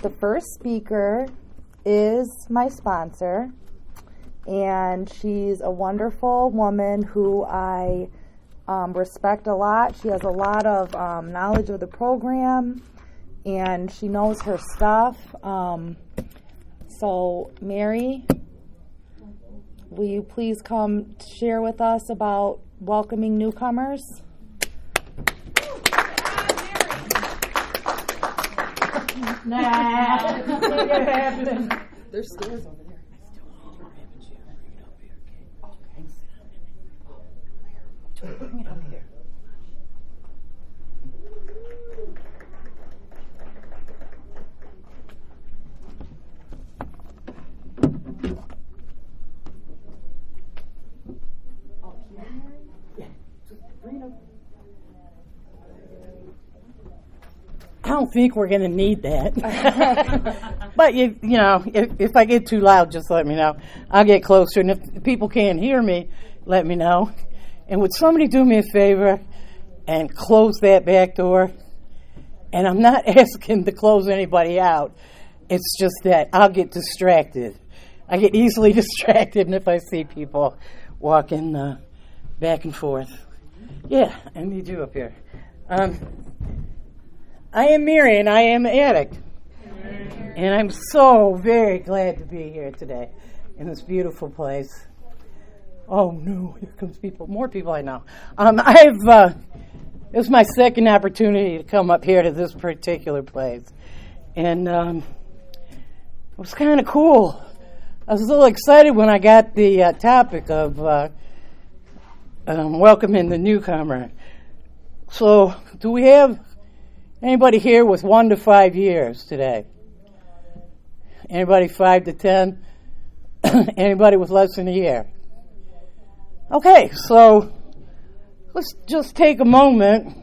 the first speaker is my sponsor, and she's a wonderful woman who I respect a lot. She has a lot of knowledge of the program, and she knows her stuff. So, Mary, will you please come share with us about welcoming newcomers? Nah, it ain't happening. There's stairs over there. Bring it up here. I don't think we're going to need that. But, you know, if I get too loud, just let me know. I'll get closer. And if people can't hear me, let me know. And would somebody do me a favor and close that back door? And I'm not asking to close anybody out. It's just that I'll get distracted. I get easily distracted if I see people walking back and forth. Yeah, I need you up here. I am Mary, and I am an addict. And I'm so very glad to be here today in this beautiful place. Oh, no, here comes people. More people I know. It was my second opportunity to come up here to this particular place. And it was kind of cool. I was a little excited when I got the topic of welcoming the newcomer. So, do we have anybody here with 1 to 5 years today? Anybody 5 to 10? Anybody with less than a year? Okay, so let's just take a moment,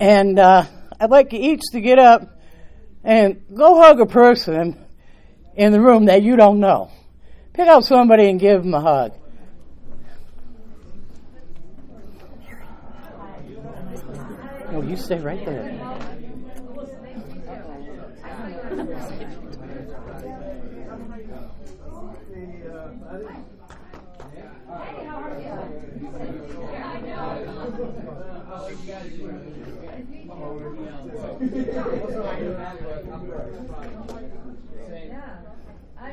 and I'd like you each to get up and go hug a person in the room that you don't know. Pick out somebody and give them a hug. No, you stay right there.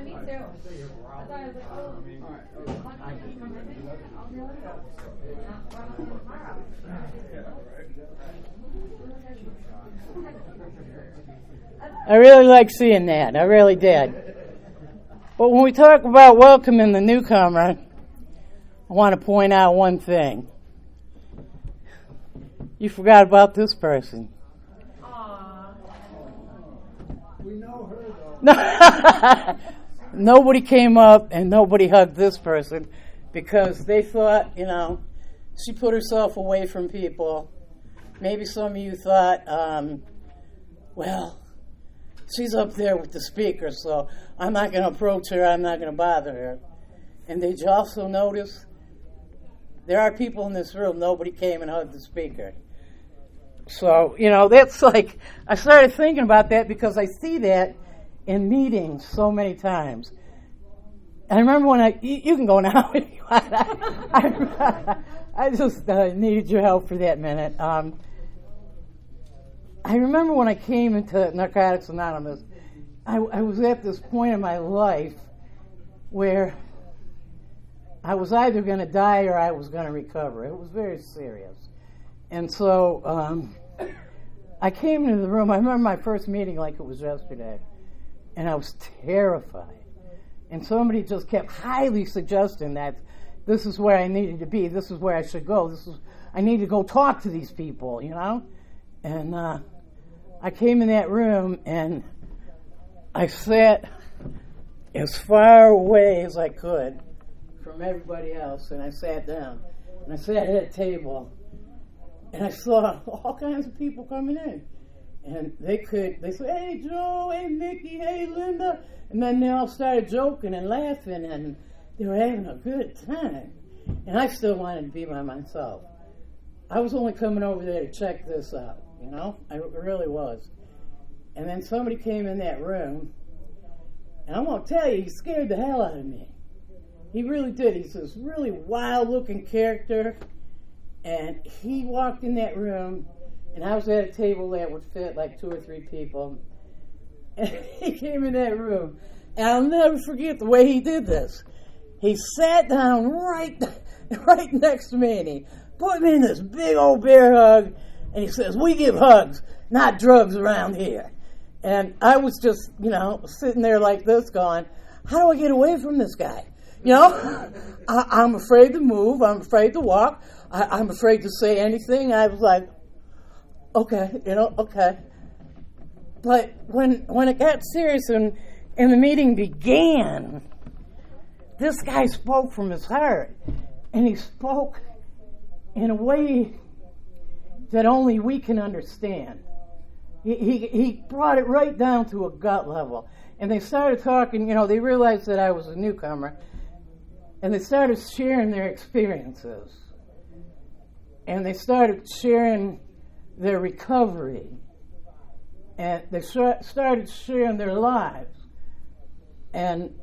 Me too. I thought I was like, oh. I really like seeing that. I really did. But when we talk about welcoming the newcomer, I want to point out one thing. You forgot about this person. We know her, though. Nobody came up and nobody hugged this person because they thought, you know, she put herself away from people. Maybe some of you thought, well, she's up there with the speaker, so I'm not going to approach her, I'm not going to bother her. And did you also notice there are people in this room, nobody came and hugged the speaker. So, you know, that's like, I started thinking about that because I see that in meetings so many times. And I remember when you can go now if you want. I just needed your help for that minute. I remember when I came into Narcotics Anonymous, I was at this point in my life where I was either going to die or I was going to recover. It was very serious. And so I came into the room. I remember my first meeting like it was yesterday, and I was terrified. And somebody just kept highly suggesting that this is where I needed to be. This is where I should go. I need to go talk to these people, you know? And I came in that room, and I sat as far away as I could from everybody else, and I sat down. And I sat at a table, and I saw all kinds of people coming in. And they said, hey, Joe, hey, Mickey, hey, Linda. And then they all started joking and laughing, and they were having a good time. And I still wanted to be by myself. I was only coming over there to check this out, you know? I really was. And then somebody came in that room, and I'm going to tell you, he scared the hell out of me. He really did. He's this really wild-looking character, and he walked in that room, and I was at a table that would fit like 2 or 3 people, and he came in that room, and I'll never forget the way he did this. He sat down right next to me, and he put me in this big old bear hug, and he says, "We give hugs, not drugs around here." And I was just, sitting there like this going, how do I get away from this guy? I'm afraid to move. I'm afraid to walk. I'm afraid to say anything. I was like, okay. But when it got serious and the meeting began, this guy spoke from his heart. And he spoke in a way that only we can understand. He brought it right down to a gut level. And they started talking, they realized that I was a newcomer. And they started sharing their experiences. And they started sharing their recovery. And they started sharing their lives. And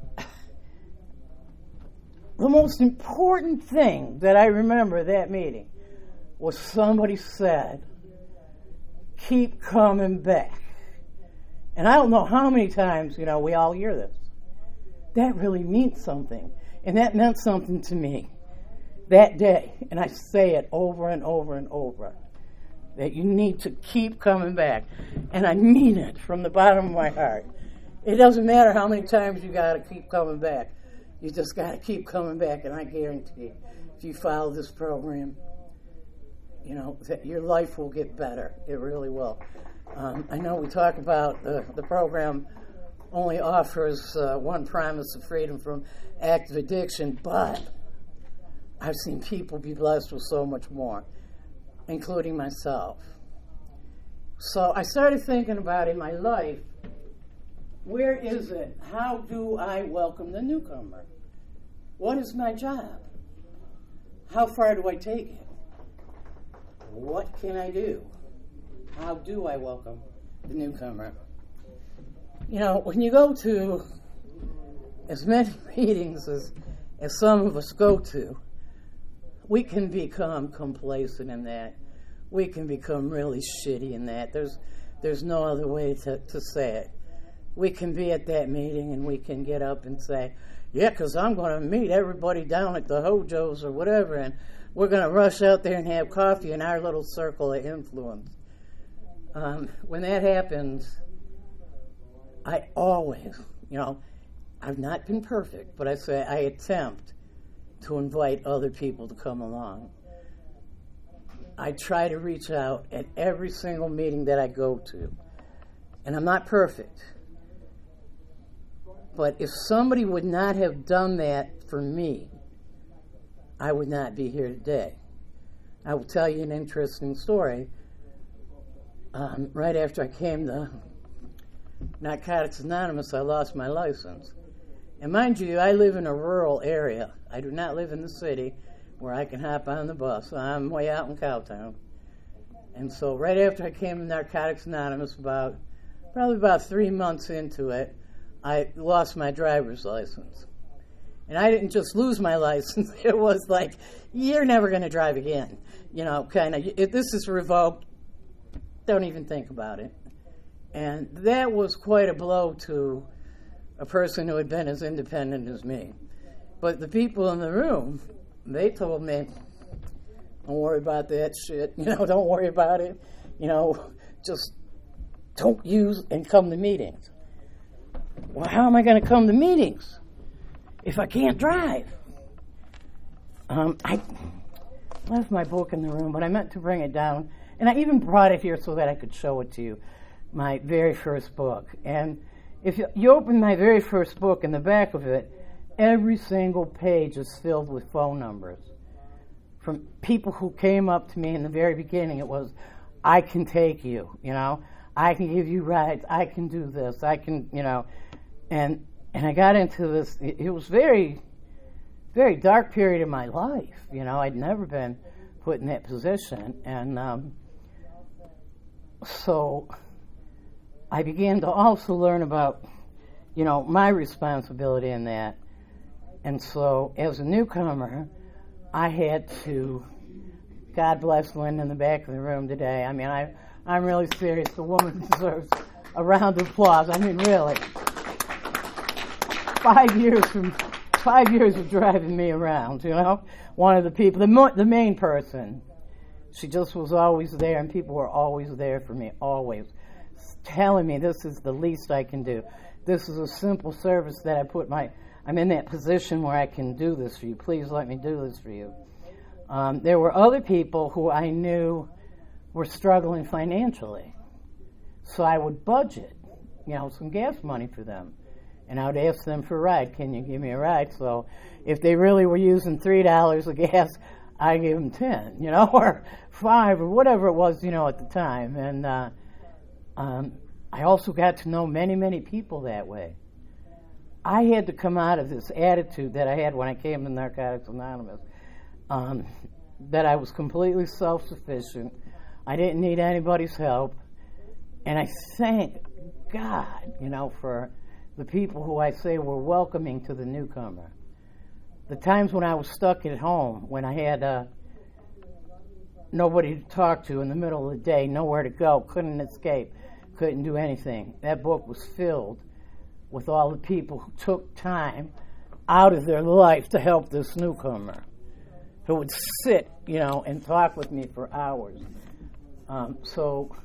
the most important thing that I remember at that meeting was somebody said, "Keep coming back." And I don't know how many times, we all hear this. That really means something. And that meant something to me that day. And I say it over and over and over, that you need to keep coming back. And I mean it from the bottom of my heart. It doesn't matter how many times you got to keep coming back. You just got to keep coming back. And I guarantee, if you follow this program, that your life will get better. It really will. I know we talk about the program only offers one promise of freedom from active addiction, but I've seen people be blessed with so much more, including myself. So I started thinking about in my life, where is it? How do I welcome the newcomer? What is my job? How far do I take it? What can I do? How do I welcome the newcomer? When you go to as many meetings as some of us go to, we can become complacent in that. We can become really shitty in that. There's no other way to say it. We can be at that meeting and we can get up and say, yeah, because I'm going to meet everybody down at the Hojo's or whatever, and we're going to rush out there and have coffee in our little circle of influence. When that happens, I always, I've not been perfect, but I attempt to invite other people to come along. I try to reach out at every single meeting that I go to. And I'm not perfect. But if somebody would not have done that for me, I would not be here today. I will tell you an interesting story. Right after I came to Narcotics Anonymous, I lost my license. And mind you, I live in a rural area. I do not live in the city where I can hop on the bus. I'm way out in Cowtown. And so right after I came to Narcotics Anonymous, probably about 3 months into it, I lost my driver's license. And I didn't just lose my license. It was like, you're never going to drive again. Kind of, if this is revoked, don't even think about it. And that was quite a blow to a person who had been as independent as me. But the people in the room, they told me, don't worry about that shit. Don't worry about it. Just don't use and come to meetings. Well, how am I going to come to meetings if I can't drive? I left my book in the room, but I meant to bring it down. And I even brought it here so that I could show it to you, my very first book. And if you open my very first book, in the back of it, every single page is filled with phone numbers from people who came up to me in the very beginning. It was, I can take you, I can give you rides, I can do this, I can, and I got into this. It was very, very dark period of my life. I'd never been put in that position, and so I began to also learn about, my responsibility in that. And so, as a newcomer, I had to, God bless Linda in the back of the room today. I mean, I'm really serious. The woman deserves a round of applause. I mean, really. 5 years of driving me around, One of the people, the main person, she just was always there, and people were always there for me, always. Telling me this is the least I can do. This is a simple service that I'm in that position where I can do this for you. Please let me do this for you. There were other people who I knew were struggling financially. So I would budget, some gas money for them. And I would ask them for a ride. Can you give me a ride? So if they really were using $3 of gas, I gave them 10, or 5 or whatever it was, at the time. And I also got to know many, many people that way. I had to come out of this attitude that I had when I came to Narcotics Anonymous, that I was completely self-sufficient. I didn't need anybody's help. And I thank God, for the people who I say were welcoming to the newcomer. The times when I was stuck at home, when I had nobody to talk to in the middle of the day, nowhere to go, couldn't escape, couldn't do anything. That book was filled with all the people who took time out of their life to help this newcomer, who would sit, and talk with me for hours. So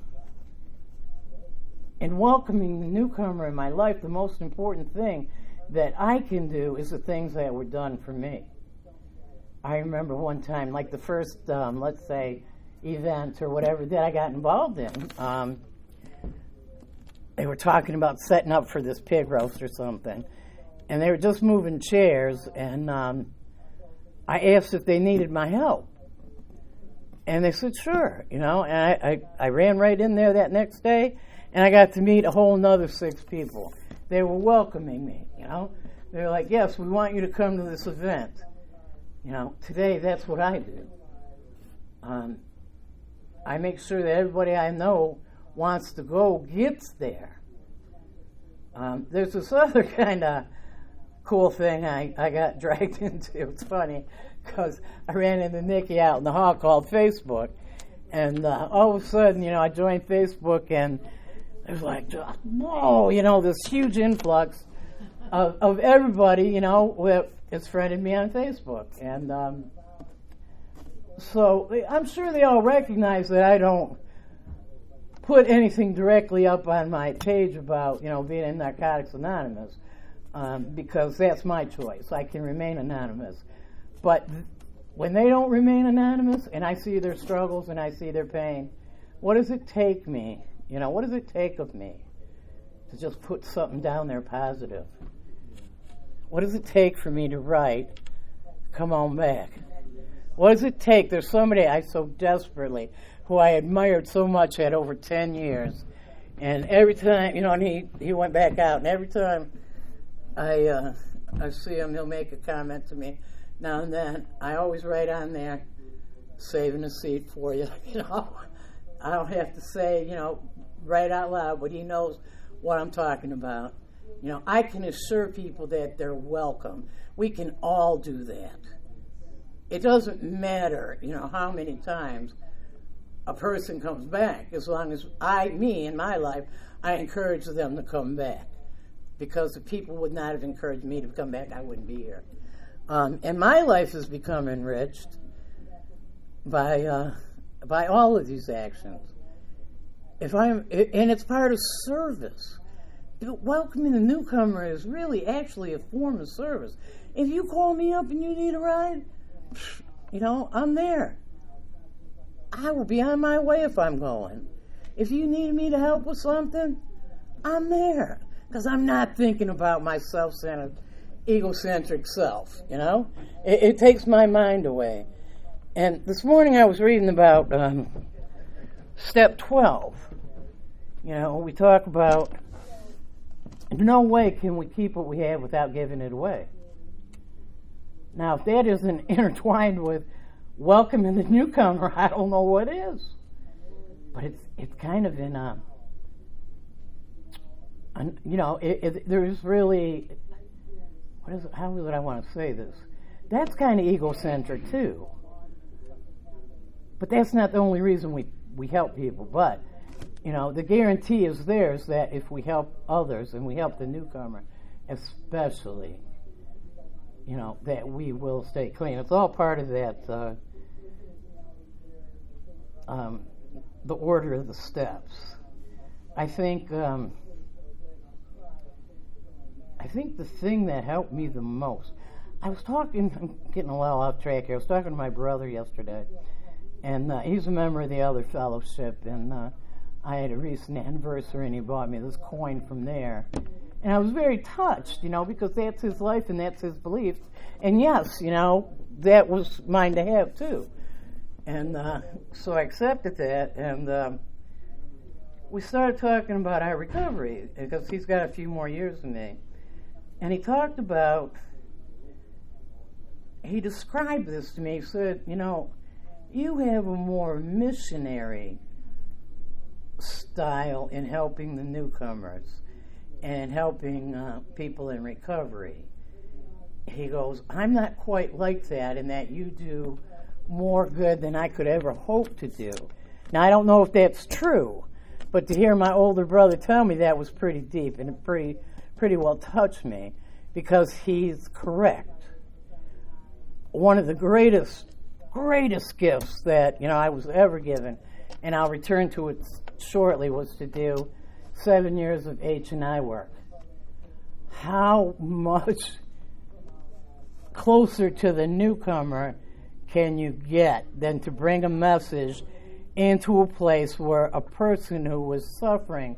in welcoming the newcomer in my life, the most important thing that I can do is the things that were done for me. I remember one time, like the first, let's say, event or whatever that I got involved in, they were talking about setting up for this pig roast or something, and they were just moving chairs, and I asked if they needed my help. And they said, sure, and I ran right in there that next day, and I got to meet a whole nother 6 people. They were welcoming me, They were like, yes, we want you to come to this event. Today that's what I do. I make sure that everybody I know wants to go gets there. There's this other kind of cool thing I got dragged into. It's funny because I ran into Nikki out in the hall called Facebook, and all of a sudden, I joined Facebook, and there's like, whoa, this huge influx of everybody, that has friended me on Facebook. And so I'm sure they all recognize that I don't put anything directly up on my page about, being in Narcotics Anonymous, because that's my choice. I can remain anonymous. But when they don't remain anonymous and I see their struggles and I see their pain, what does it take me? What does it take of me to just put something down there positive? What does it take for me to write, come on back? What does it take? There's somebody I so desperately, who I admired so much, had over 10 years. And every time, and he went back out, and every time I see him, he'll make a comment to me now and then. I always write on there, saving a seat for you, I don't have to say, right out loud, but he knows what I'm talking about. I can assure people that they're welcome. We can all do that. It doesn't matter, how many times a person comes back, as long as in my life, I encourage them to come back. Because if people would not have encouraged me to come back, I wouldn't be here. And my life has become enriched by all of these actions. And it's part of service. Welcoming a newcomer is really actually a form of service. If you call me up and you need a ride, I'm there. I will be on my way if I'm going. If you need me to help with something, I'm there. Because I'm not thinking about my self-centered, egocentric self, It takes my mind away. And this morning I was reading about step 12. We talk about, in no way can we keep what we have without giving it away. Now, if that isn't intertwined with welcoming the newcomer, I don't know what is. But it's kind of in there's really, how would I want to say this? That's kind of egocentric too. But that's not the only reason we help people. But, the guarantee is theirs that if we help others and we help the newcomer, especially, that we will stay clean. It's all part of that, the order of the steps. I think the thing that helped me the most, I'm getting a little off track here. I was talking to my brother yesterday, and he's a member of the Other Fellowship, and I had a recent anniversary, and he bought me this coin from there. And I was very touched, because that's his life and that's his beliefs. And yes, that was mine to have too. And so I accepted that, and we started talking about our recovery, because he's got a few more years than me. And he talked about, he described this to me. He said, you have a more missionary style in helping the newcomers and helping people in recovery. He goes, I'm not quite like that, in that you do more good than I could ever hope to do. Now, I don't know if that's true, but to hear my older brother tell me that was pretty deep, and it pretty well touched me, because he's correct. One of the greatest gifts that I was ever given, and I'll return to it shortly, was to do 7 years of H&I work. How much closer to the newcomer can you get than to bring a message into a place where a person who was suffering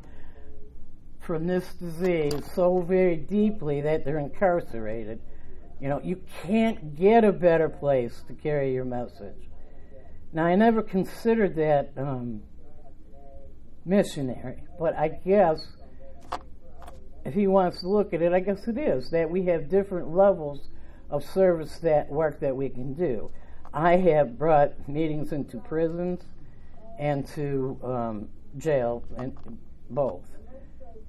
from this disease so very deeply that they're incarcerated, you can't get a better place to carry your message. Now, I never considered that missionary, but I guess if he wants to look at it, I guess it is, that we have different levels of service, that work that we can do. I have brought meetings into prisons and to jail, and both.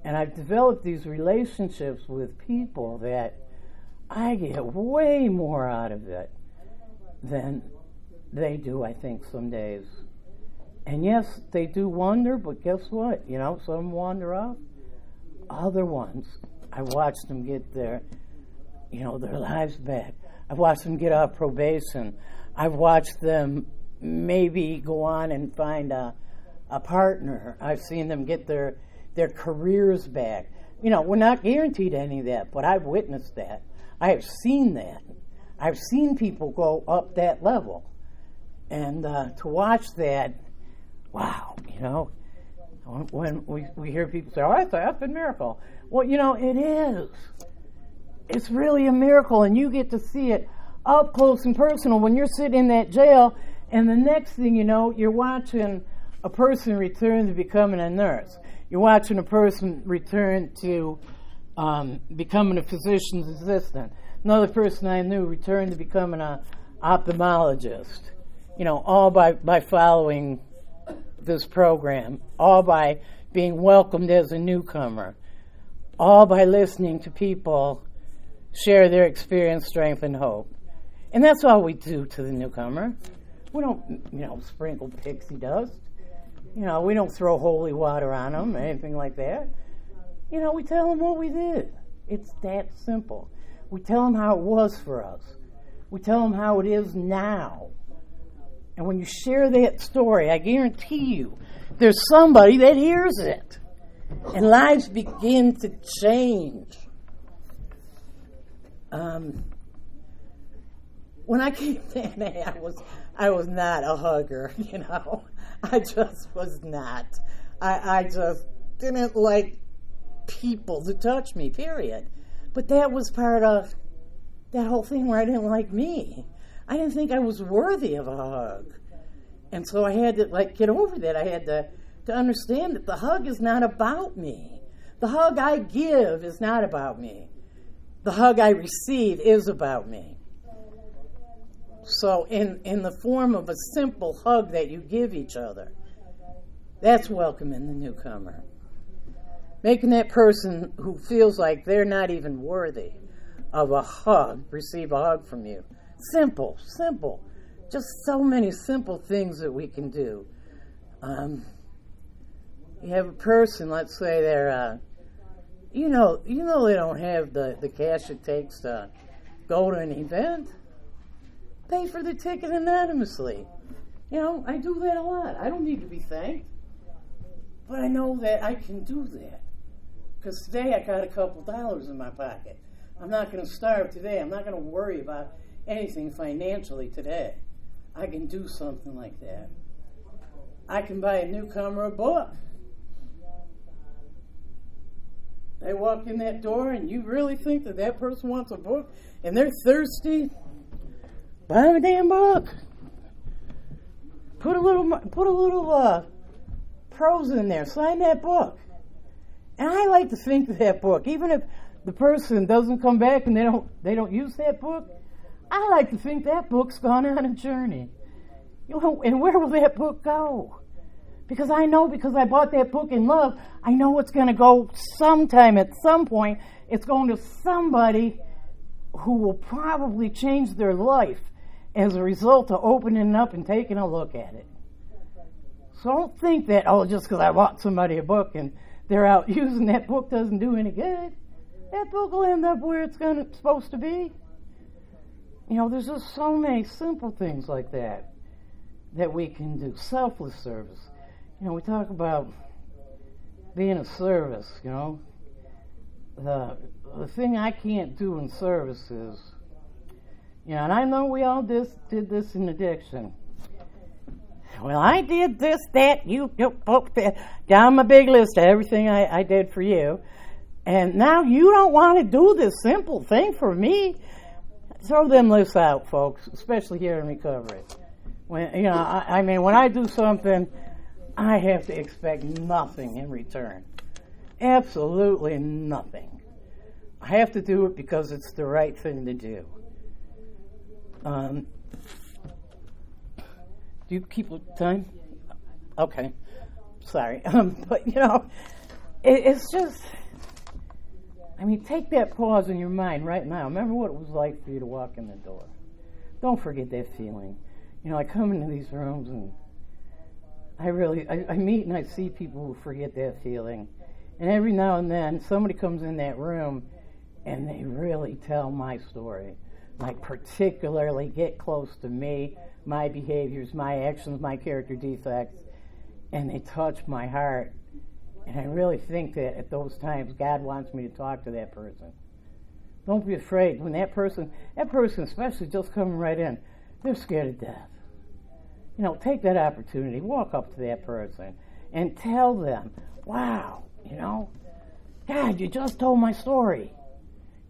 And I've developed these relationships with people that I get way more out of it than they do, I think, some days. And yes, they do wander, but guess what? Some wander off. Other ones, I watched them get their lives back. I've watched them get off probation. I've watched them maybe go on and find a partner. I've seen them get their careers back. We're not guaranteed any of that, but I've witnessed that. I have seen that. I've seen people go up that level. And to watch that, wow, when we hear people say, oh, it's an effing miracle. Well, it is. It's really a miracle, and you get to see it up close and personal when you're sitting in that jail, and the next thing you know, you're watching a person return to becoming a nurse. You're watching a person return to becoming a physician's assistant. Another person I knew returned to becoming an ophthalmologist. All by following this program, all by being welcomed as a newcomer, all by listening to people share their experience, strength, and hope. And that's all we do to the newcomer. We don't, sprinkle pixie dust. We don't throw holy water on them or anything like that. We tell them what we did. It's that simple. We tell them how it was for us. We tell them how it is now. And when you share that story, I guarantee you, there's somebody that hears it. And lives begin to change. When I came to NA, I was not a hugger, I just was not. I just didn't like people to touch me, period. But that was part of that whole thing where I didn't like me. I didn't think I was worthy of a hug. And so I had to get over that. I had to understand that the hug is not about me. The hug I give is not about me. The hug I receive is about me. So in the form of a simple hug that you give each other, that's welcoming the newcomer. making that person who feels like they're not even worthy of a hug receive a hug from you. Simple. Just so many simple things that we can do. You have a person, let's say they're, they don't have the cash it takes to go to an event. Pay for the ticket anonymously. I do that a lot. I don't need to be thanked. But I know that I can do that. Because today I got a couple dollars in my pocket. I'm not going to starve today. I'm not going to worry about anything financially today. I can do something like that. I can buy a newcomer a book. They walk in that door and you really think that person wants a book and they're thirsty? Buy them a damn book. Put a little prose in there. Sign that book. And I like to think that book, even if the person doesn't come back and they don't use that book, I like to think that book's gone on a journey. And where will that book go? Because I bought that book in love, I know it's going to go sometime, at some point, it's going to somebody who will probably change their life as a result of opening it up and taking a look at it. So don't think that, just because I bought somebody a book and they're out using that book doesn't do any good. That book will end up where it's supposed to be. There's just so many simple things like that we can do. Selfless service. We talk about being of service, The thing I can't do in service is, and I know we all did this in addiction. Well, I did this, that, down my big list of everything I did for you. And now you don't want to do this simple thing for me. Throw them lists out, folks, especially here in recovery. When when I do something, I have to expect nothing in return. Absolutely nothing. I have to do it because it's the right thing to do. Do you keep time? Okay. Sorry. But, it's just, take that pause in your mind right now. Remember what it was like for you to walk in the door. Don't forget that feeling. I come into these rooms and I meet and I see people who forget that feeling. And every now and then, somebody comes in that room and they really tell my story. Particularly get close to me, my behaviors, my actions, my character defects, and they touch my heart. And I really think that at those times, God wants me to talk to that person. Don't be afraid. When that person especially just coming right in, they're scared to death. Take that opportunity, walk up to that person and tell them, wow, God, you just told my story.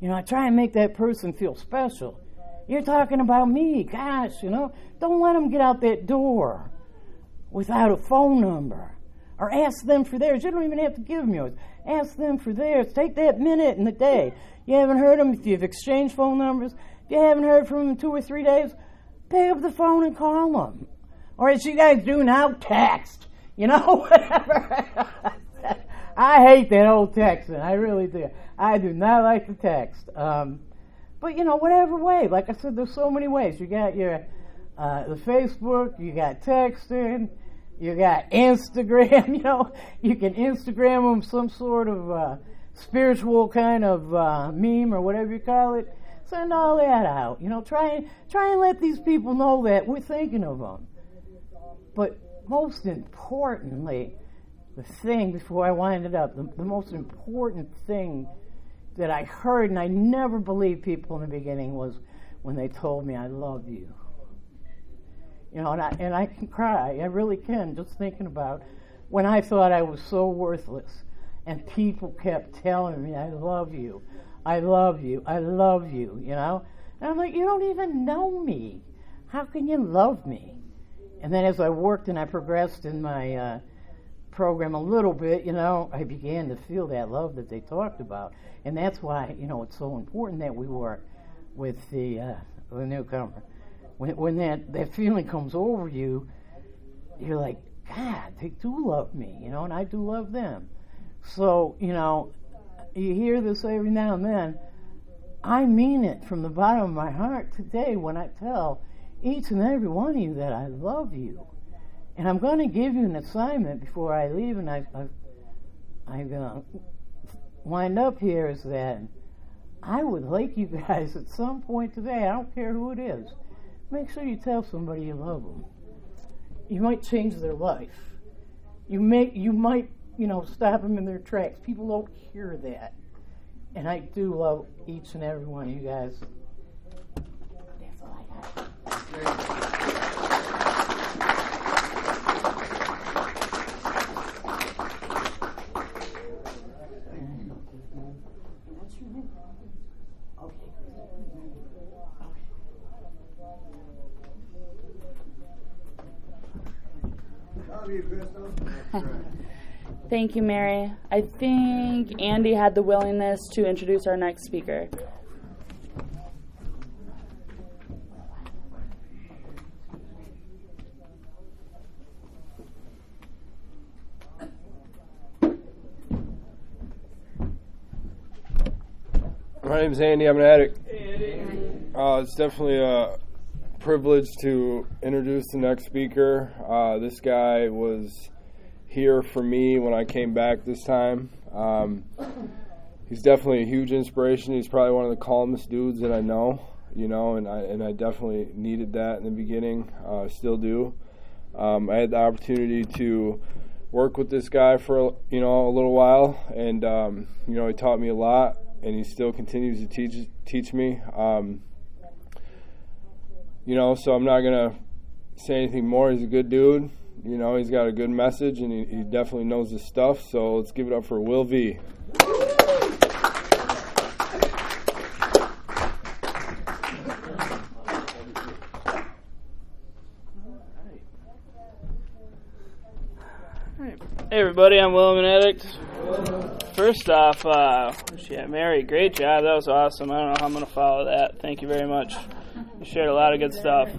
I try and make that person feel special. You're talking about me, gosh, don't let them get out that door without a phone number. Or ask them for theirs. You don't even have to give them yours. Ask them for theirs. Take that minute in the day. You haven't heard them, if you've exchanged phone numbers, if you haven't heard from them in 2 or 3 days, pick up the phone and call them. Or as you guys do now, text. Whatever. I hate that old texting. I really do. I do not like to text. But, whatever way. Like I said, there's so many ways. You got your the Facebook, you got texting, you got Instagram. You can Instagram them some sort of spiritual kind of meme or whatever you call it. Send all that out. Try and let these people know that we're thinking of them. But most importantly, the thing, before I wind it up, the most important thing that I heard, and I never believed people in the beginning, was when they told me, I love you. And I can cry. I really can, just thinking about when I thought I was so worthless. And people kept telling me, I love you. I love you. I love you, And I'm like, you don't even know me. How can you love me? And then as I worked and I progressed in my program a little bit, I began to feel that love that they talked about. And that's why, it's so important that we work with the newcomer. When that feeling comes over you, you're like, God, they do love me, and I do love them. So, you hear this every now and then. I mean it from the bottom of my heart today when I tell each and every one of you that I love you. And I'm going to give you an assignment before I leave, and I'm going to wind up here, is that I would like you guys at some point today, I don't care who it is, make sure you tell somebody you love them. You might change their life. You might stop them in their tracks. People don't hear that. And I do love each and every one of you guys. That's all I got. Thank you, Mary. I think Andy had the willingness to introduce our next speaker. My name is Andy. I'm an addict. It's definitely a privilege to introduce the next speaker. This guy was here for me when I came back this time. He's definitely a huge inspiration. He's probably one of the calmest dudes that I know, and I definitely needed that in the beginning. Still do. I had the opportunity to work with this guy for a little while, and he taught me a lot, and he still continues to teach me. So I'm not gonna say anything more. He's a good dude. He's got a good message, and he definitely knows his stuff. So let's give it up for Will V. Hey everybody, I'm Will. I'm an addict. First off, Mary, great job. That was awesome. I don't know how I'm going to follow that. Thank you very much. You shared a lot of good stuff.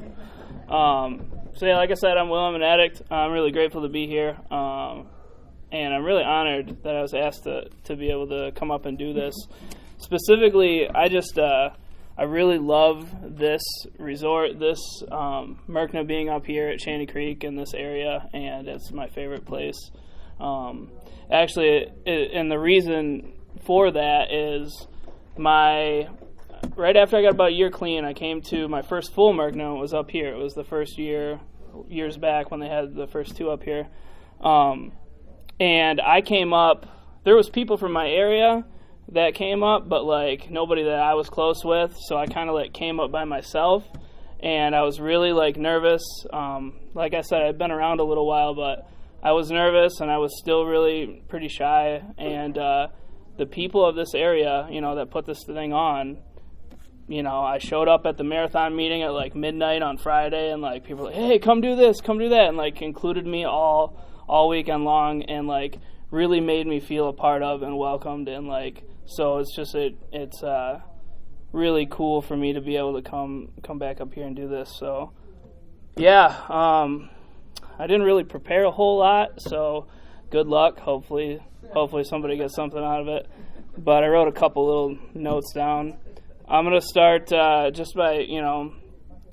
Like I said, I'm Will. I'm an addict. I'm really grateful to be here. And I'm really honored that I was asked to be able to come up and do this. Specifically, I really love this resort, this MRCNA being up here at Shanty Creek in this area, and it's my favorite place. And the reason for that is right after I got about a year clean, I came to my first full MRCNA. It was up here. It was the first years back when they had the first two up here. And I came up, there was people from my area that came up, but nobody that I was close with, so I kind of came up by myself, and I was really nervous. Like I said, I'd been around a little while, but I was nervous, and I was still really pretty shy, and the people of this area, that put this thing on, I showed up at the marathon meeting at midnight on Friday, and people were like, hey, come do this, come do that, and included me all weekend long, and really made me feel a part of and welcomed, and so it's really cool for me to be able to come back up here and do this. So yeah, I didn't really prepare a whole lot, so good luck. Hopefully somebody gets something out of it. But I wrote a couple little notes down. I'm going to start just by,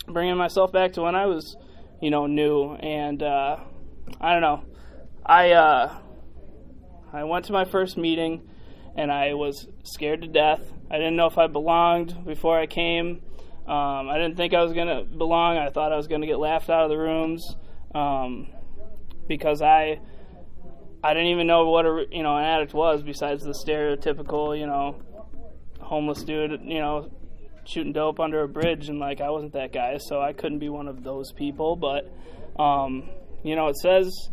bringing myself back to when I was, new. And I don't know. I went to my first meeting, and I was scared to death. I didn't know if I belonged before I came. I didn't think I was going to belong. I thought I was going to get laughed out of the rooms. Because I didn't even know what an addict was besides the stereotypical, homeless dude, shooting dope under a bridge, and I wasn't that guy, so I couldn't be one of those people. But it says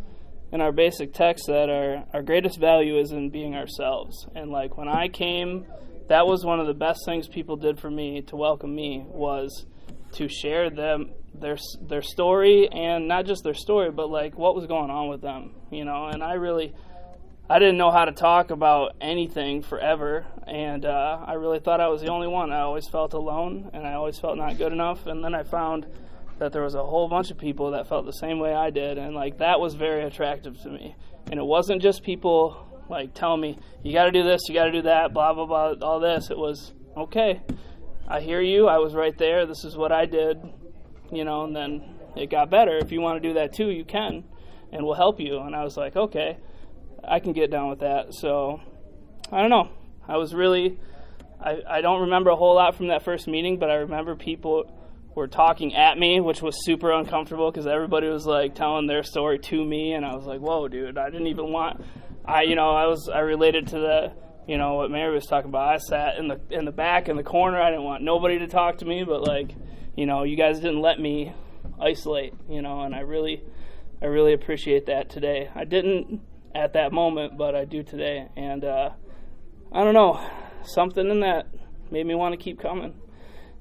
in our basic text that our greatest value is in being ourselves. And when I came, that was one of the best things people did for me to welcome me, was to share their story, and not just their story, but what was going on with them, and I didn't know how to talk about anything forever, and I really thought I was the only one. I always felt alone, and I always felt not good enough, and then I found that there was a whole bunch of people that felt the same way I did, and that was very attractive to me. And it wasn't just people like telling me, you got to do this, you got to do that, blah, blah, blah, all this. It was, okay, I hear you. I was right there. This is what I did, and then it got better. If you want to do that too, you can, and we'll help you. And I was like, okay, I can get down with that. So I don't know. I was really, I don't remember a whole lot from that first meeting, but I remember people were talking at me, which was super uncomfortable because everybody was like telling their story to me, and I was like, whoa, dude, I didn't even want, I related to the, what Mary was talking about. I sat in the back in the corner. I didn't want nobody to talk to me, but like, you guys didn't let me isolate, and I really appreciate that today. I didn't at that moment, but I do today, and I don't know, something in that made me want to keep coming.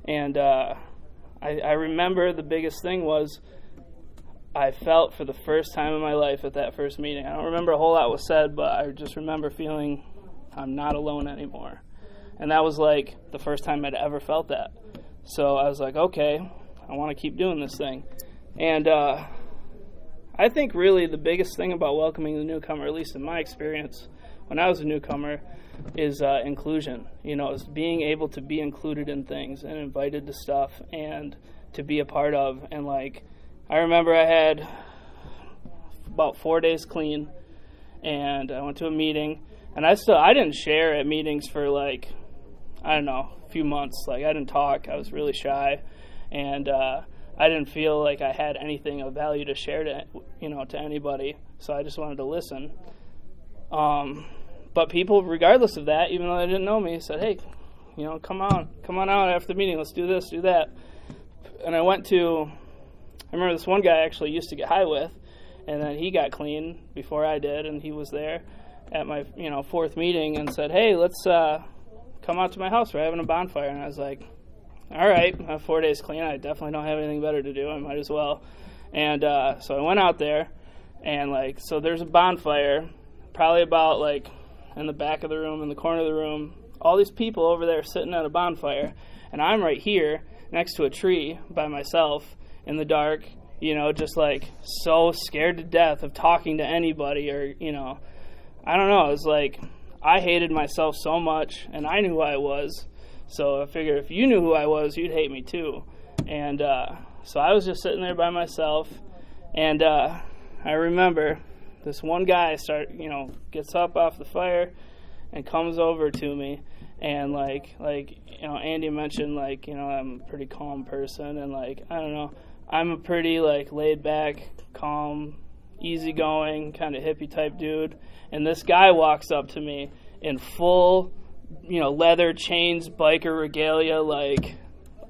And I remember the biggest thing was I felt for the first time in my life at that first meeting. I don't remember a whole lot was said, but I just remember feeling I'm not alone anymore. And that was like the first time I'd ever felt that. So I was like, okay, I want to keep doing this thing. And I think really the biggest thing about welcoming the newcomer, at least in my experience when I was a newcomer, is inclusion. Is being able to be included in things and invited to stuff and to be a part of. And like, I remember I had about 4 days clean, and I went to a meeting, and I didn't share at meetings for like, I don't know, a few months. Like, I didn't talk. I was really shy, and I didn't feel like I had anything of value to share to anybody. So I just wanted to listen. But people, regardless of that, even though they didn't know me, said, hey, come on out after the meeting. Let's do this, do that. And I remember this one guy I actually used to get high with, and then he got clean before I did, and he was there at my, fourth meeting and said, hey, let's come out to my house. We're having a bonfire. And I was like, all right, I have 4 days clean. I definitely don't have anything better to do. I might as well. And so I went out there, and so there's a bonfire, probably about in the back of the room, in the corner of the room, all these people over there sitting at a bonfire, and I'm right here next to a tree by myself in the dark, just so scared to death of talking to anybody, or, I don't know. It was like I hated myself so much, and I knew who I was, so I figured if you knew who I was, you'd hate me too. And so I was just sitting there by myself, and I remember this one guy gets up off the fire and comes over to me, and Andy mentioned, I'm a pretty calm person, and I don't know, I'm a pretty laid back, calm, easygoing, kind of hippie type dude, and this guy walks up to me in full, leather chains, biker regalia,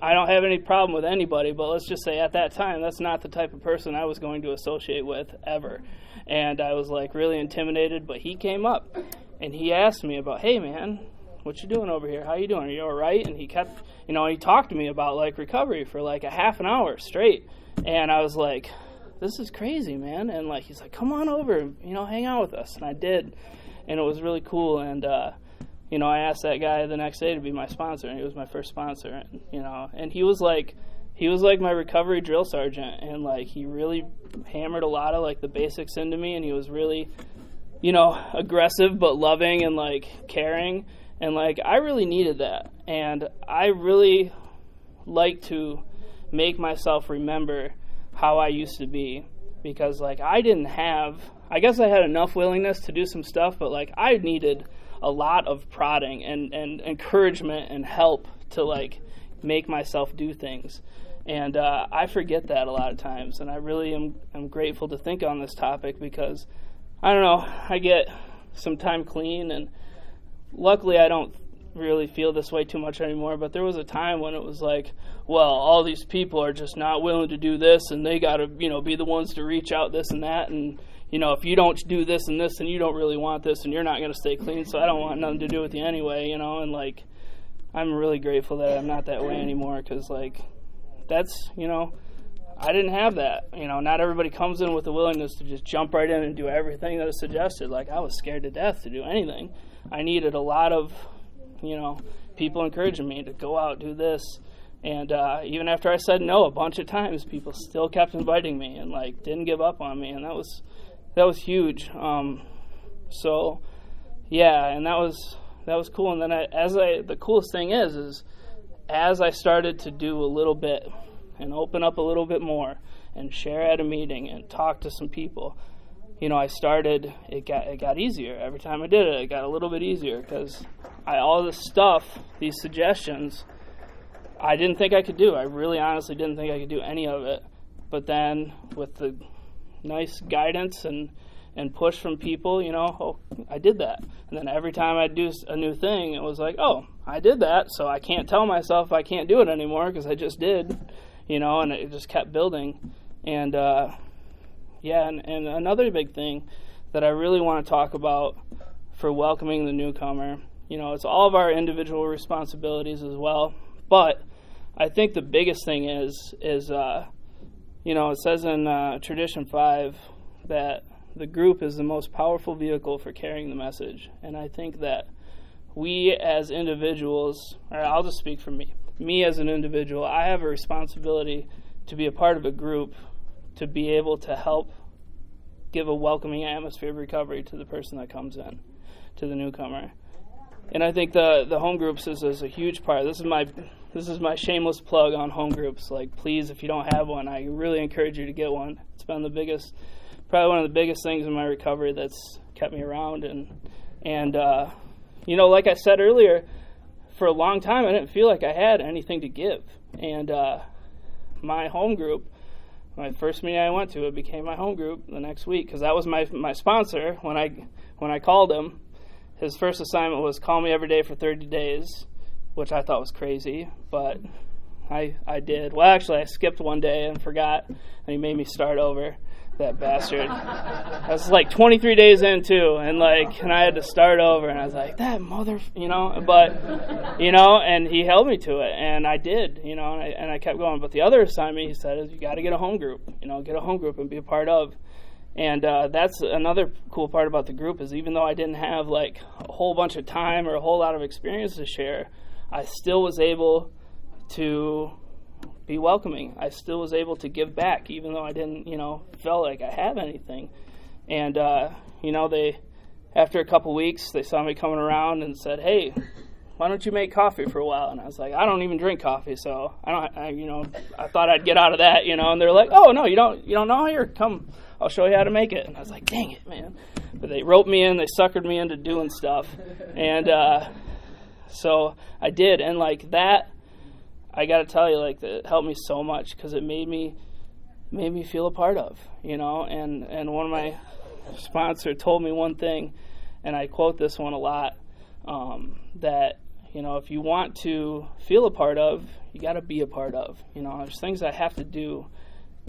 I don't have any problem with anybody, but let's just say at that time, that's not the type of person I was going to associate with ever. And I was really intimidated, but he came up and he asked me about, hey man, what you doing over here? How you doing? Are you all right? And he kept, he talked to me about recovery for a half an hour straight. And I was like, this is crazy, man. And he's like, come on over, hang out with us. And I did. And it was really cool. And, I asked that guy the next day to be my sponsor, and he was my first sponsor, and he was like my recovery drill sergeant, and he really hammered a lot of the basics into me, and he was really, aggressive but loving and caring, and I really needed that, and I really like to make myself remember how I used to be, because I didn't have, I guess I had enough willingness to do some stuff, but I needed a lot of prodding and encouragement and help to make myself do things, and I forget that a lot of times, and I really am grateful to think on this topic, because I don't know, I get some time clean, and luckily I don't really feel this way too much anymore, but there was a time when it was well, all these people are just not willing to do this, and they got to be the ones to reach out this and that, and if you don't do this and this, then you don't really want this, and you're not going to stay clean, so I don't want nothing to do with you anyway, and I'm really grateful that I'm not that way anymore, because that's, I didn't have that, not everybody comes in with the willingness to just jump right in and do everything that is suggested. I was scared to death to do anything. I needed a lot of, people encouraging me to go out, do this, and even after I said no a bunch of times, people still kept inviting me and didn't give up on me, and that was huge. So yeah, and that was cool. And then the coolest thing is as I started to do a little bit and open up a little bit more and share at a meeting and talk to some people, you know, it got easier. Every time I did it got a little bit easier, because all this stuff, these suggestions, I didn't think I could do. I really honestly didn't think I could do any of it. But then with the nice guidance and push from people, you know, I did that. And then every time I'd do a new thing, it was like, oh, I did that, so I can't tell myself I can't do it anymore because I just did, you know, and it just kept building. And, and another big thing that I really want to talk about for welcoming the newcomer, you know, it's all of our individual responsibilities as well, but I think the biggest thing is you know, it says in Tradition 5 that the group is the most powerful vehicle for carrying the message. And I think that we as individuals, or I'll just speak for me as an individual, I have a responsibility to be a part of a group to be able to help give a welcoming atmosphere of recovery to the person that comes in, to the newcomer. And I think the home groups is a huge part. This is my shameless plug on home groups. Like, please, if you don't have one, I really encourage you to get one. It's been probably one of the biggest things in my recovery that's kept me around. And you know, like I said earlier, for a long time I didn't feel like I had anything to give. And my home group, my first meeting I went to, it became my home group the next week, because that was my sponsor. When I called him, his first assignment was call me every day for 30 days, which I thought was crazy, but I did. Well, actually, I skipped one day and forgot, and he made me start over, that bastard. I was like 23 days in, too, and I had to start over, and I was like, that mother, you know, but, you know, and he held me to it, and I did, you know, and I kept going. But the other assignment, he said, is you got to get a home group, you know, get a home group and be a part of. And that's another cool part about the group, is even though I didn't have like a whole bunch of time or a whole lot of experience to share, I still was able to be welcoming. I still was able to give back, even though I didn't, you know, feel like I had anything. And, you know, after a couple weeks, they saw me coming around and said, hey, why don't you make coffee for a while? And I was like, I don't even drink coffee, so I thought I'd get out of that, you know. And they're like, oh, no, you don't know? Here, come, I'll show you how to make it. And I was like, dang it, man. But they roped me in, they suckered me into doing stuff. And so I did. And like that, I got to tell you, like, it helped me so much, because it made me feel a part of, you know. And one of my sponsors told me one thing, and I quote this one a lot, that, you know, if you want to feel a part of, you got to be a part of. You know, there's things I have to do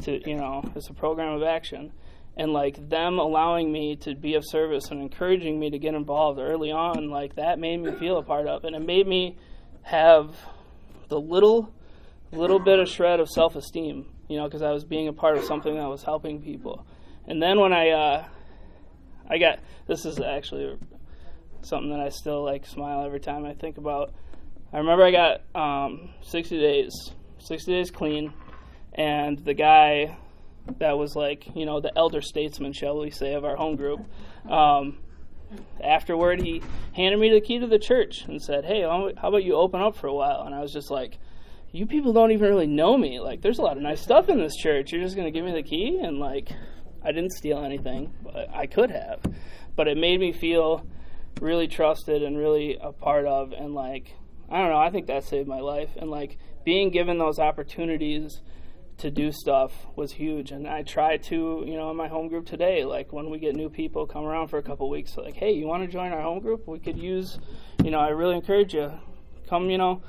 to, you know, it's a program of action. And like them allowing me to be of service and encouraging me to get involved early on, like that made me feel a part of, and it made me have the little bit of shred of self-esteem, you know, because I was being a part of something that was helping people. And then when I got, this is actually something that I still like smile every time I think about. I remember I got 60 days clean, and the guy that was like, you know, the elder statesman, shall we say, of our home group, afterward he handed me the key to the church and said, hey, how about you open up for a while? And I was just like, you people don't even really know me. Like, there's a lot of nice stuff in this church. You're just going to give me the key? And like, I didn't steal anything, but I could have. But it made me feel really trusted and really a part of, and like, I don't know, I think that saved my life. And like, being given those opportunities to do stuff was huge. And I try to, you know, in my home group today, like when we get new people come around for a couple of weeks, like, hey, you want to join our home group? We could use, you know, I really encourage you, come, you know,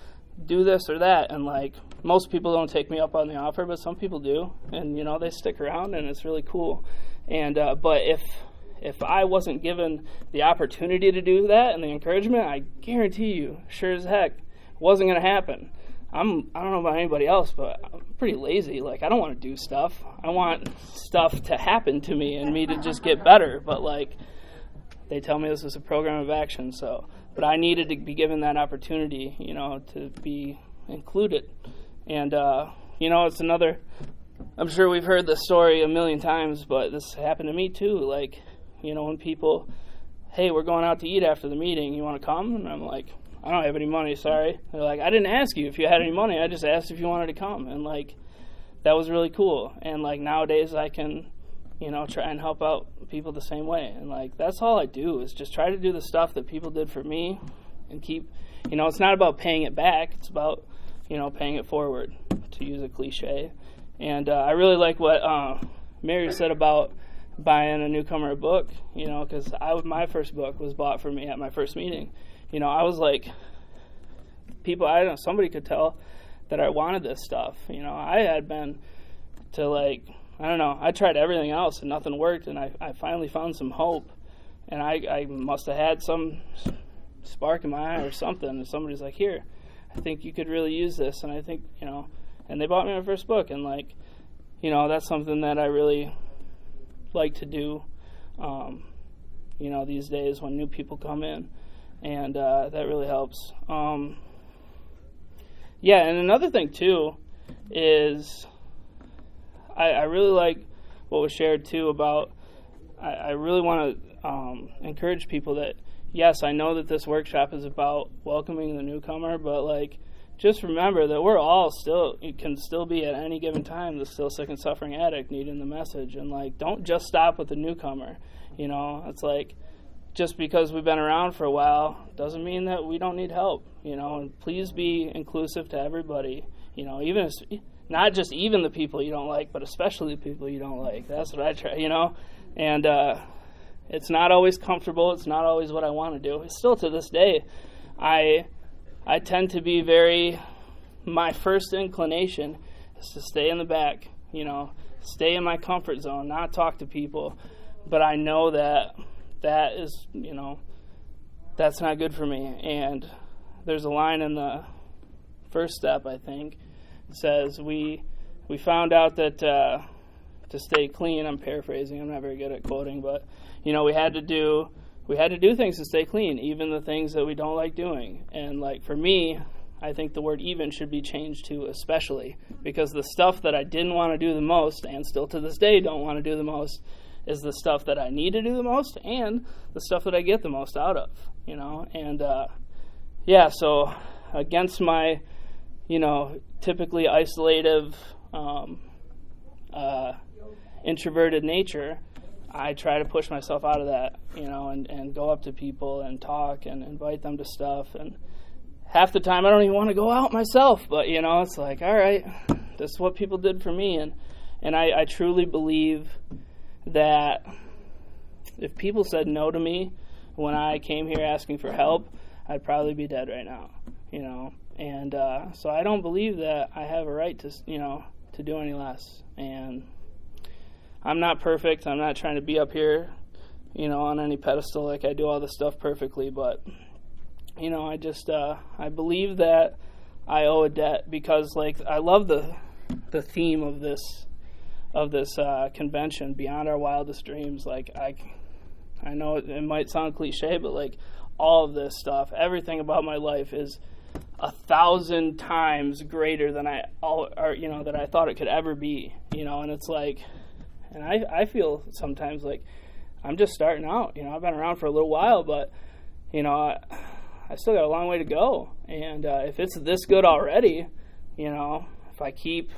do this or that. And like, most people don't take me up on the offer, but some people do, and you know, they stick around, and it's really cool. And but if I wasn't given the opportunity to do that and the encouragement, I guarantee you, sure as heck, it wasn't going to happen. I don't know about anybody else, but I'm pretty lazy. Like, I don't want to do stuff. I want stuff to happen to me and me to just get better. But like, they tell me this is a program of action, so. But I needed to be given that opportunity, you know, to be included. And, you know, it's another, I'm sure we've heard this story a million times, but this happened to me too. Like, you know, when people hey, we're going out to eat after the meeting. You want to come? And I'm like, I don't have any money, sorry. They're like, I didn't ask you if you had any money. I just asked if you wanted to come. And, like, that was really cool. And, like, nowadays I can, you know, try and help out people the same way. And, like, that's all I do is just try to do the stuff that people did for me and keep, you know, it's not about paying it back. It's about, you know, paying it forward, to use a cliche. And I really like what Mary said about buying a newcomer a book, you know, because my first book was bought for me at my first meeting. You know, I was like, I don't know, somebody could tell that I wanted this stuff. You know, I had been to, like, I don't know, I tried everything else and nothing worked, and I finally found some hope. And I must have had some spark in my eye or something, and somebody's like, here, I think you could really use this. And I think, you know, and they bought me my first book, and, like, you know, that's something that I really like to do, you know, these days when new people come in. And that really helps. Yeah, and another thing, too, is I really like what was shared, too, about I really want to encourage people that, yes, I know that this workshop is about welcoming the newcomer, but, like, just remember that we're all you can still be at any given time the still sick and suffering addict needing the message. And, like, don't just stop with the newcomer. You know, it's like, just because we've been around for a while doesn't mean that we don't need help, you know, and please be inclusive to everybody, you know, even not just even the people you don't like, but especially the people you don't like. That's what I try, you know, and it's not always comfortable. It's not always what I want to do. Still to this day, I tend to be my first inclination is to stay in the back, you know, stay in my comfort zone, not talk to people, but I know that is, you know, that's not good for me. And there's a line in the first step, I think, it says we found out that to stay clean, I'm paraphrasing, I'm not very good at quoting, but, you know, we had to do things to stay clean, even the things that we don't like doing. And, like, for me, I think the word even should be changed to especially, because the stuff that I didn't want to do the most, and still to this day don't want to do the most, is the stuff that I need to do the most and the stuff that I get the most out of, you know. And, yeah, so against my, you know, typically isolative, introverted nature, I try to push myself out of that, you know, and go up to people and talk and invite them to stuff. And half the time I don't even want to go out myself, but, you know, it's like, all right, this is what people did for me. And I truly believe that if people said no to me when I came here asking for help, I'd probably be dead right now, you know. And so I don't believe that I have a right to, you know, to do any less. And I'm not perfect. I'm not trying to be up here, you know, on any pedestal like I do all this stuff perfectly. But, you know, I just I believe that I owe a debt because, like, I love the theme of this convention, Beyond Our Wildest Dreams. Like, I know it might sound cliche, but, like, all of this stuff, everything about my life is 1,000 times greater than I thought it could ever be, you know. And it's like, and I feel sometimes like I'm just starting out, you know. I've been around for a little while, but, you know, I still got a long way to go. And if it's this good already, you know, if I keep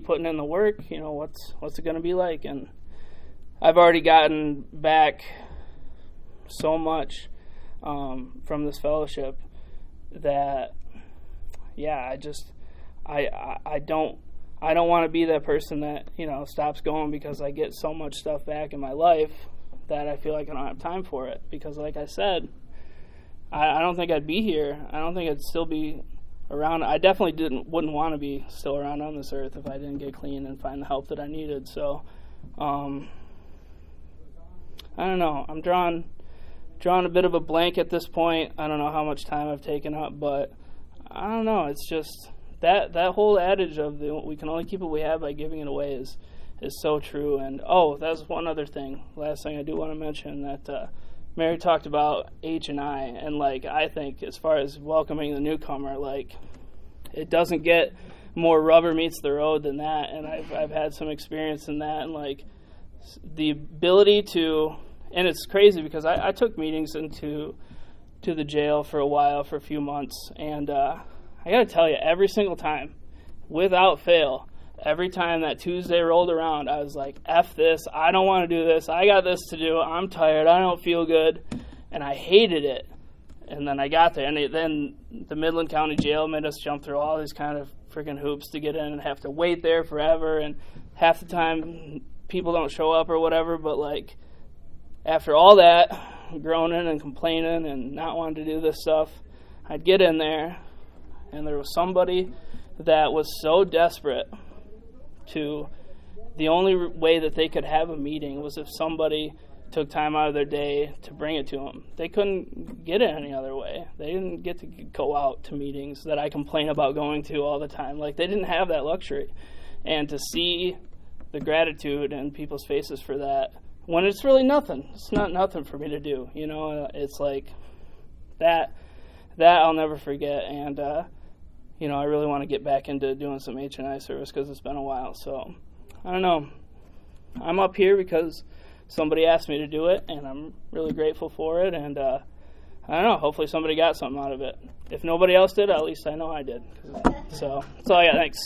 putting in the work, you know, what's it going to be like? And I've already gotten back so much from this fellowship that, yeah, I don't want to be that person that, you know, stops going because I get so much stuff back in my life that I feel like I don't have time for it. Because, like I said, I don't think I'd be here. I don't think I'd still be around. I definitely wouldn't want to be still around on this earth if I didn't get clean and find the help that I needed. So, I don't know. I'm drawing a bit of a blank at this point. I don't know how much time I've taken up, but I don't know. It's just that whole adage of we can only keep what we have by giving it away is so true. And that's one other thing. Last thing I do want to mention that Mary talked about H&I, and, like, I think as far as welcoming the newcomer, like, it doesn't get more rubber meets the road than that. And I've had some experience in that, and, like, the ability to and it's crazy because I took meetings to the jail for a while, for a few months, and I got to tell you, every single time, without fail, every time that Tuesday rolled around, I was like, F this, I don't want to do this, I got this to do, I'm tired, I don't feel good, and I hated it. And then I got there, and then the Midland County Jail made us jump through all these kind of freaking hoops to get in and have to wait there forever, and half the time people don't show up or whatever, but like after all that, groaning and complaining and not wanting to do this stuff, I'd get in there, and there was somebody that was so desperate to, the only way that they could have a meeting was if somebody took time out of their day to bring it to them. They couldn't get it any other way. They didn't get to go out to meetings that I complain about going to all the time. Like, they didn't have that luxury. And to see the gratitude in people's faces for that, when it's really nothing. It's not nothing for me to do. You know, it's like that I'll never forget. And, you know, I really want to get back into doing some HNI service because it's been a while. So, I don't know. I'm up here because somebody asked me to do it, and I'm really grateful for it, and I don't know, hopefully somebody got something out of it. If nobody else did, at least I know I did. So, that's all I got. Thanks.